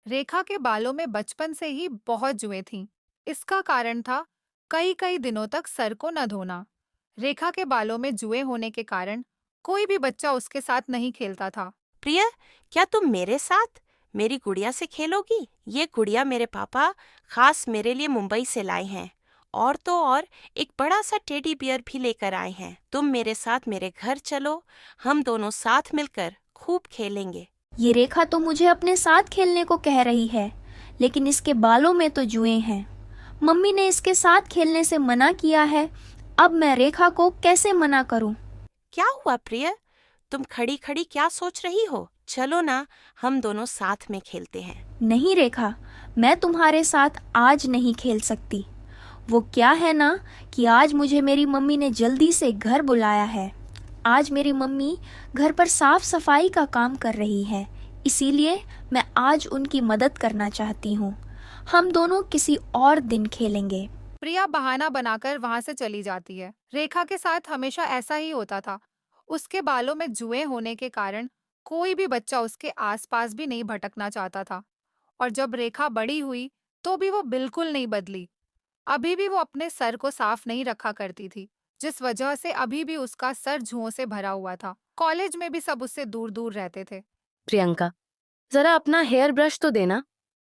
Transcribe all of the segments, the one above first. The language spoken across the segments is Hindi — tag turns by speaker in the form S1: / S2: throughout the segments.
S1: रेखा के बालों में बचपन से ही बहुत जुएं थीं। इसका कारण था कई कई दिनों तक सर को न धोना। रेखा के बालों में जुएं होने के कारण कोई भी बच्चा उसके साथ नहीं खेलता था।
S2: प्रिया, क्या तुम मेरे साथ मेरी गुड़िया से खेलोगी? ये गुड़िया मेरे पापा खास मेरे लिए मुंबई से लाए हैं। और तो और एक बड़ा सा टेडी बियर भी लेकर आए हैं। तुम मेरे साथ मेरे घर चलो, हम दोनों साथ मिलकर खूब खेलेंगे।
S3: ये रेखा तो मुझे अपने साथ खेलने को कह रही है, लेकिन इसके बालों में तो जुएं हैं। मम्मी ने इसके साथ खेलने से मना किया है। अब मैं रेखा को कैसे मना करूं?
S2: क्या हुआ प्रिया? तुम खड़ी खड़ी क्या सोच रही हो? चलो ना, हम दोनों साथ में खेलते हैं।
S3: नहीं रेखा, मैं तुम्हारे साथ आज नहीं खेल सकती। वो क्या है ना कि आज मुझे मेरी मम्मी ने जल्दी से घर बुलाया है। आज मेरी मम्मी घर पर साफ सफाई का काम कर रही है, इसीलिए मैं आज उनकी मदद करना चाहती हूँ। हम दोनों किसी और दिन खेलेंगे।
S1: प्रिया बहाना बनाकर वहां से चली जाती है। रेखा के साथ हमेशा ऐसा ही होता था। उसके बालों में जुएं होने के कारण कोई भी बच्चा उसके आसपास भी नहीं भटकना चाहता था। और जब रेखा बड़ी हुई तो भी वो बिल्कुल नहीं बदली। अभी भी वो अपने सर को साफ नहीं रखा करती थी, जिस वजह से अभी भी उसका सर जुओं से भरा हुआ था। कॉलेज में भी सब उससे दूर दूर रहते थे।
S4: प्रियंका, जरा अपना हेयर ब्रश तो देना।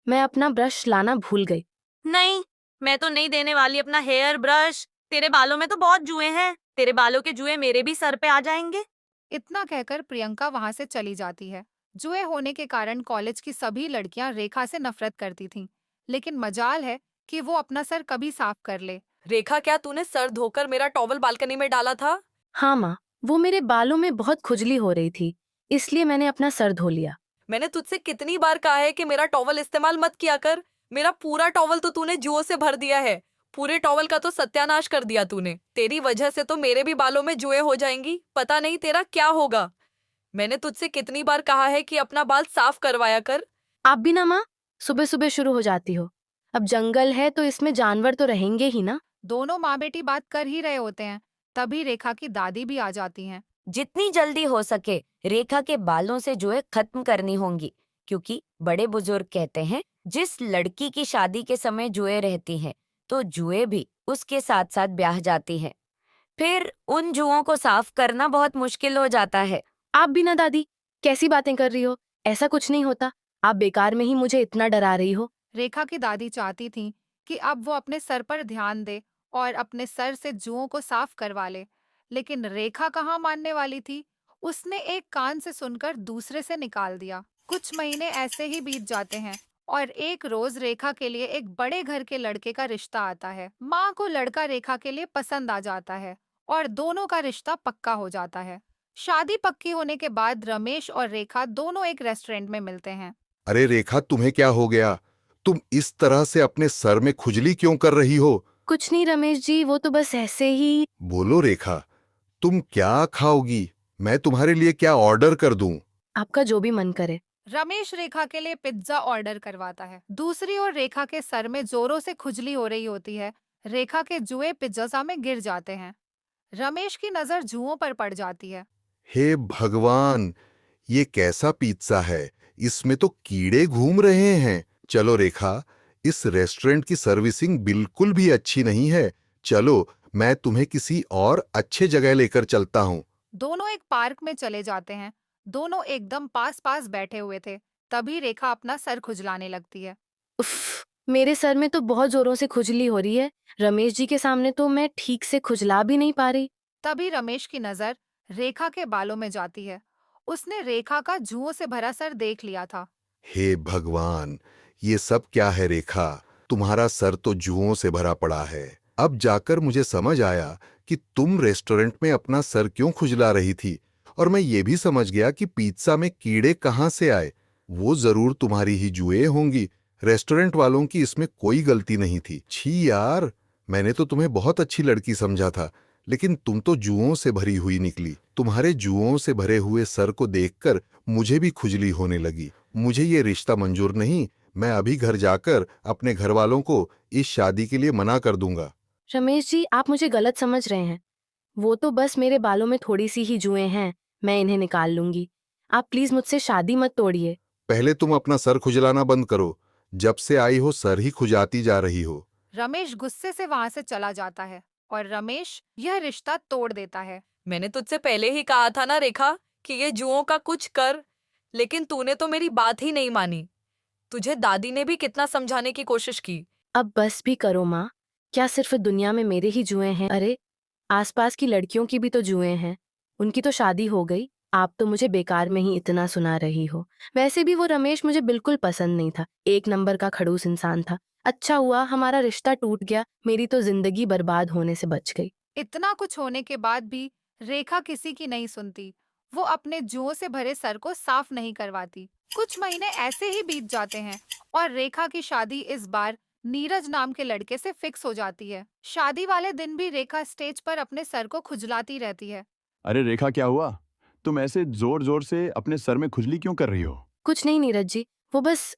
S4: मैं अपना ब्रश लाना भूल गई।
S5: नहीं, मैं तो नहीं देने वाली अपना हेयर ब्रश। तेरे बालों में तो बहुत जुएं हैं। तेरे बालों के जुएं मेरे भी सर पे आ जाएंगे।
S1: इतना कहकर प्रियंका वहां से चली जाती है। जुए होने के कारण कॉलेज की सभी लड़कियां रेखा से नफरत करती थीं, लेकिन मजाल है कि वो अपना सर कभी साफ कर ले।
S6: रेखा, क्या तूने सर धोकर मेरा टॉवल बालकनी में डाला था?
S4: हाँ माँ, वो मेरे बालों में बहुत खुजली हो रही थी, इसलिए मैंने अपना सर धो लिया।
S6: मैंने तुझसे कितनी बार कहा है कि मेरा टॉवल इस्तेमाल मत किया कर। मेरा पूरा टॉवल तो तूने जुओं से भर दिया है। पूरे टॉवल का तो सत्यानाश कर दिया तूने। तेरी वजह से तो मेरे भी बालों में जुएं हो जाएंगी। पता नहीं तेरा क्या होगा। मैंने तुझसे कितनी बार कहा है कि अपना बाल साफ करवाया कर।
S4: आप भी ना माँ, सुबह सुबह शुरू हो जाती हो। अब जंगल है तो इसमें जानवर तो रहेंगे ही ना।
S1: दोनों माँ बेटी बात कर ही रहे होते हैं, तभी रेखा की दादी भी आ जाती हैं।
S7: जितनी जल्दी हो सके रेखा के बालों से जुएं खत्म करनी होंगी, क्योंकि बड़े बुजुर्ग कहते हैं जिस लड़की की शादी के समय जुएं रहती हैं तो जुएं भी उसके साथ साथ ब्याह जाती हैं। फिर उन जुओं को साफ करना बहुत मुश्किल हो जाता है।
S4: आप भी ना दादी, कैसी बातें कर रही हो? ऐसा कुछ नहीं होता। आप बेकार में ही मुझे इतना डरा रही हो।
S1: रेखा की दादी चाहती थी कि अब वो अपने सर पर ध्यान दे और अपने सर से जुओं को साफ करवा ले, लेकिन रेखा कहाँ मानने वाली थी। उसने एक कान से सुनकर दूसरे से निकाल दिया। कुछ महीने ऐसे ही बीत जाते हैं और एक रोज रेखा के लिए एक बड़े घर के लड़के का रिश्ता आता है। माँ को लड़का रेखा के लिए पसंद आ जाता है और दोनों का रिश्ता पक्का हो जाता है। शादी पक्की होने के बाद रमेश और रेखा दोनों एक रेस्टोरेंट में मिलते हैं।
S8: अरे रेखा, तुम्हें क्या हो गया? तुम इस तरह से अपने सर में खुजली क्यों कर रही हो?
S4: कुछ नहीं रमेश जी, वो तो बस ऐसे ही।
S8: बोलो रेखा, तुम क्या खाओगी? मैं तुम्हारे लिए क्या ऑर्डर कर दूं?
S4: आपका जो भी मन करे।
S1: रमेश रेखा के लिए पिज्जा ऑर्डर करवाता है। दूसरी ओर रेखा के सर में जोरों से खुजली हो रही होती है। रेखा के जुए पिज्जा में गिर जाते हैं। रमेश की नजर जुओं पर पड़ जाती है।
S8: हे भगवान, ये कैसा पिज्जा है? इसमें तो कीड़े घूम रहे हैं। चलो रेखा, इस रेस्टोरेंट की सर्विसिंग बिल्कुल भी अच्छी नहीं है। चलो, मैं तुम्हें किसी और अच्छे जगह लेकर चलता हूँ।
S1: दोनों एक पार्क में चले जाते हैं। दोनों एकदम पास पास बैठे हुए थे। तभी रेखा अपना सर खुजलाने लगती है।
S4: उफ, मेरे सर में तो बहुत जोरों से खुजली हो रही है। रमेश जी के सामने तो मैं ठीक से खुजला भी नहीं पा रही।
S1: तभी रमेश की नजर रेखा के बालों में जाती है। उसने रेखा का जुओं से भरा सर देख लिया था।
S8: हे भगवान, ये सब क्या है रेखा? तुम्हारा सर तो जुओं से भरा पड़ा है। अब जाकर मुझे समझ आया कि तुम रेस्टोरेंट में अपना सर क्यों खुजला रही थी, और मैं ये भी समझ गया कि पिज्जा में कीड़े कहाँ से आए। वो जरूर तुम्हारी ही जुएं होंगी। रेस्टोरेंट वालों की इसमें कोई गलती नहीं थी। छी यार, मैंने तो तुम्हें बहुत अच्छी लड़की समझा था, लेकिन तुम तो जुओं से भरी हुई निकली। तुम्हारे जुओं से भरे हुए सर को देखकर मुझे भी खुजली होने लगी। मुझे ये रिश्ता मंजूर नहीं। मैं अभी घर जाकर अपने घर वालों को इस शादी के लिए मना कर दूंगा।
S4: रमेश जी, आप मुझे गलत समझ रहे हैं। वो तो बस मेरे बालों में थोड़ी सी ही जुएं हैं, मैं इन्हें निकाल लूंगी। आप प्लीज मुझसे शादी मत तोड़िए।
S8: पहले तुम अपना सर खुजलाना बंद करो। जब से आई हो सर ही खुजाती जा रही हो।
S1: रमेश गुस्से से वहां से चला जाता है और रमेश यह रिश्ता तोड़ देता है।
S6: मैंने तुझसे पहले ही कहा था ना रेखा कि ये जुओं का कुछ कर, लेकिन तूने तो मेरी बात ही नहीं मानी। तुझे दादी ने भी कितना समझाने की कोशिश की।
S4: अब बस भी करो माँ। क्या सिर्फ दुनिया में मेरे ही जुए हैं? अरे आसपास की लड़कियों की भी तो जुए हैं। उनकी तो शादी हो गई। आप तो मुझे बेकार में ही इतना सुना रही हो। वैसे भी वो रमेश मुझे बिल्कुल पसंद नहीं था। एक नंबर का खड़ूस इंसान था। अच्छा हुआ हमारा रिश्ता टूट गया। मेरी तो जिंदगी बर्बाद होने से बच गई।
S1: इतना कुछ होने के बाद भी रेखा किसी की नहीं सुनती। वो अपने जुओं से भरे सर को साफ नहीं करवाती। कुछ महीने ऐसे ही बीत जाते हैं और रेखा की शादी इस बार नीरज नाम के लड़के से फिक्स हो जाती है। शादी वाले दिन भी रेखा स्टेज पर अपने सर को खुजलाती रहती है।
S9: अरे रेखा, क्या हुआ? तुम ऐसे जोर जोर से अपने सर में खुजली क्यों कर रही हो?
S4: कुछ नहीं नीरज जी, वो बस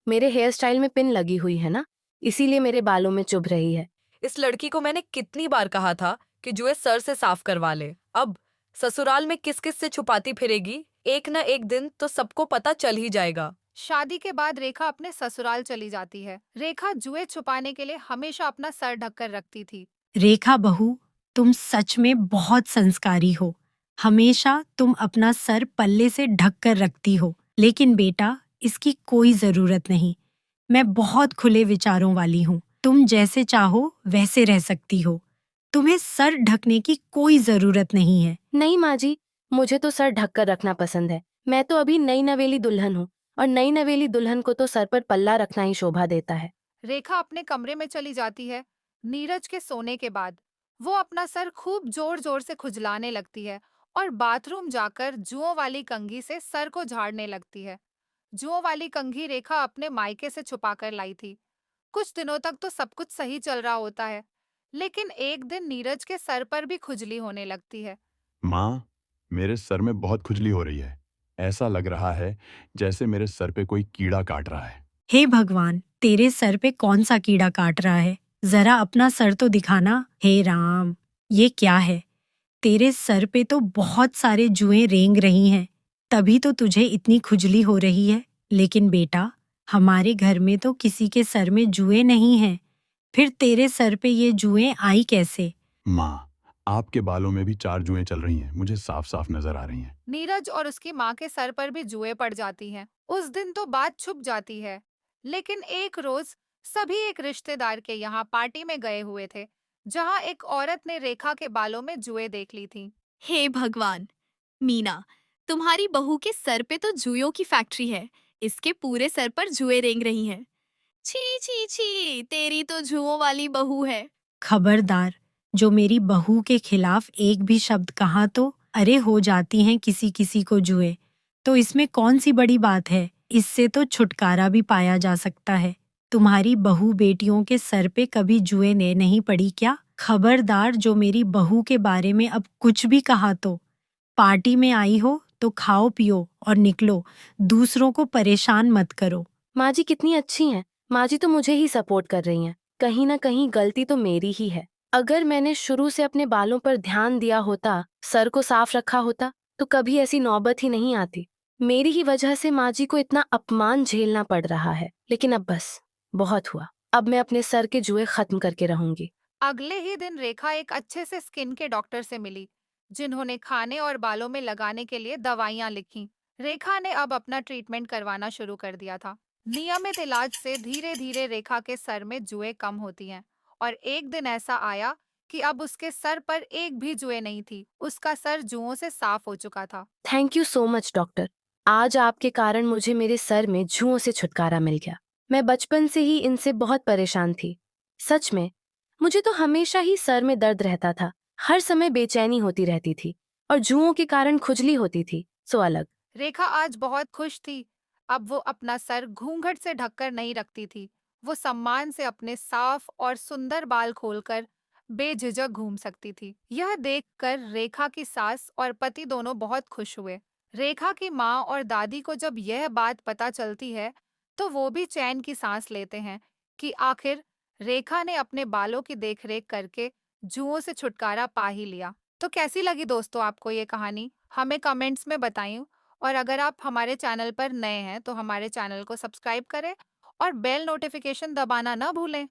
S4: मेरे हेयर स्टाइल में पिन लगी हुई है ना, इसीलिए मेरे बालों में चुभ रही है।
S6: इस लड़की को मैंने कितनी बार कहा था कि जुए सर से साफ करवा ले। अब ससुराल में किस किस से छुपाती फिरेगी। एक न एक दिन तो सबको पता चल ही जाएगा।
S1: शादी के बाद रेखा अपने ससुराल चली जाती है। रेखा जुए छुपाने के लिए हमेशा अपना सर ढककर रखती थी।
S10: रेखा बहू, तुम सच में बहुत संस्कारी हो। हमेशा तुम अपना सर पल्ले से ढक कर रखती हो। लेकिन बेटा, इसकी कोई जरूरत नहीं। मैं बहुत खुले विचारों वाली हूँ। तुम जैसे चाहो वैसे रह सकती हो। तुम्हें सर ढकने की कोई जरूरत नहीं है।
S4: नहीं माँ जी, मुझे तो सर ढककर रखना पसंद है। मैं तो अभी नई नवेली दुल्हन हूँ और नई नवेली दुल्हन को तो सर पर पल्ला रखना ही शोभा देता है।
S1: रेखा अपने कमरे में चली जाती है। नीरज के सोने के बाद वो अपना सर खूब जोर जोर से खुजलाने लगती है और बाथरूम जाकर जुओं वाली कंघी से सर को झाड़ने लगती है। जुओं वाली कंघी रेखा अपने मायके से छुपाकर लाई थी। कुछ दिनों तक तो सब कुछ सही चल रहा होता है, लेकिन एक दिन नीरज के सर पर भी खुजली होने लगती है।
S9: माँ, मेरे सर में बहुत खुजली हो रही है। ऐसा लग रहा है जैसे मेरे सर पे कोई कीड़ा काट रहा है।
S10: हे भगवान, तेरे सर पे कौन सा कीड़ा काट रहा है? जरा अपना सर तो दिखाना। हे राम, ये क्या है? तेरे सर पे तो बहुत सारे जुएं रेंग रही हैं, तभी तो तुझे इतनी खुजली हो रही है। लेकिन बेटा, हमारे घर में तो किसी के सर में जुएं नहीं हैं। फिर तेरे सर पे ये जुएं आई कैसे?
S9: माँ, आपके बालों में भी 4 जुएं चल रही हैं। मुझे साफ साफ नजर आ रही हैं।
S1: नीरज और उसकी माँ के सर पर भी जुएं पड़ जाती हैं। उस दिन तो बात छुप जाती है, लेकिन एक रोज सभी एक रिश्तेदार के यहाँ पार्टी में गए हुए थे, जहाँ एक औरत ने रेखा के बालों में जुएं देख ली थी।
S11: हे भगवान! मीना, तुम्हारी बहू के सर पे तो जुएं की फैक्ट्री है। इसके पूरे सर पर जुएं रेंग रही हैं। छी छी छी, तेरी तो जुओं वाली बहू है।
S10: खबरदार, जो मेरी बहू के खिलाफ एक भी शब्द कहा तो अरे हो जाती हैं किसी किसी को जुए। तो इसमें कौन सी बड़ी बात है? इससे तो छुटकारा भी पाया जा सकता है। तुम्हारी बहू बेटियों के सर पे कभी जुए ने नहीं पड़ी क्या? खबरदार, जो मेरी बहू के बारे में अब कुछ भी कहा तो। पार्टी में आई हो तो खाओ पियो और निकलो। दूसरों को परेशान मत करो।
S4: माँ जी कितनी अच्छी हैं। माँ जी तो मुझे ही सपोर्ट कर रही हैं। कहीं ना कहीं गलती तो मेरी ही है। अगर मैंने शुरू से अपने बालों पर ध्यान दिया होता, सर को साफ रखा होता, तो कभी ऐसी नौबत ही नहीं आती। मेरी ही वजह से माँ जी को इतना अपमान झेलना पड़ रहा है। लेकिन अब बस बहुत हुआ। अब मैं अपने सर के जुए खत्म करके रहूंगी।
S1: अगले ही दिन रेखा एक अच्छे से स्किन के डॉक्टर से मिली, जिन्होंने खाने और बालों में लगाने के लिए दवाइयां लिखी। रेखा ने अब अपना ट्रीटमेंट करवाना शुरू कर दिया था। नियमित इलाज से धीरे धीरे रेखा के सर में जुएं कम होती हैं और एक दिन ऐसा आया कि अब उसके सर पर एक भी जुएं नहीं थी। उसका सर जुओं से साफ हो चुका था।
S4: Thank you so much doctor. आज आपके कारण मुझे मेरे सर में जुओं से छुटकारा मिल गया। मैं बचपन से ही इनसे बहुत परेशान थी। सच में मुझे तो हमेशा ही सर में दर्द रहता था। हर समय बेचैनी होती रहती थी और जुओं के कारण खुजली होती थी। सो अलग।
S1: रेखा आज बहुत खुश थी। अब वो अपना सर घूंघट से ढककर नहीं रखती थी। वो सम्मान से अपने साफ और सुंदर बाल खोलकर बेझिझक घूम सकती थी। यह देखकर रेखा की सास और पति दोनों बहुत खुश हुए। रेखा की माँ और दादी को जब यह बात पता चलती है, तो वो भी चैन की सांस लेते हैं कि आखिर रेखा ने अपने बालों की देखरेख करके जुओं से छुटकारा पा ही लिया। तो कैसी लगी दोस्तों आपको ये कहानी? हमें कमेंट्स में बताइए और अगर आप हमारे चैनल पर नए हैं तो हमारे चैनल को सब्सक्राइब करें और बेल नोटिफिकेशन दबाना ना भूलें।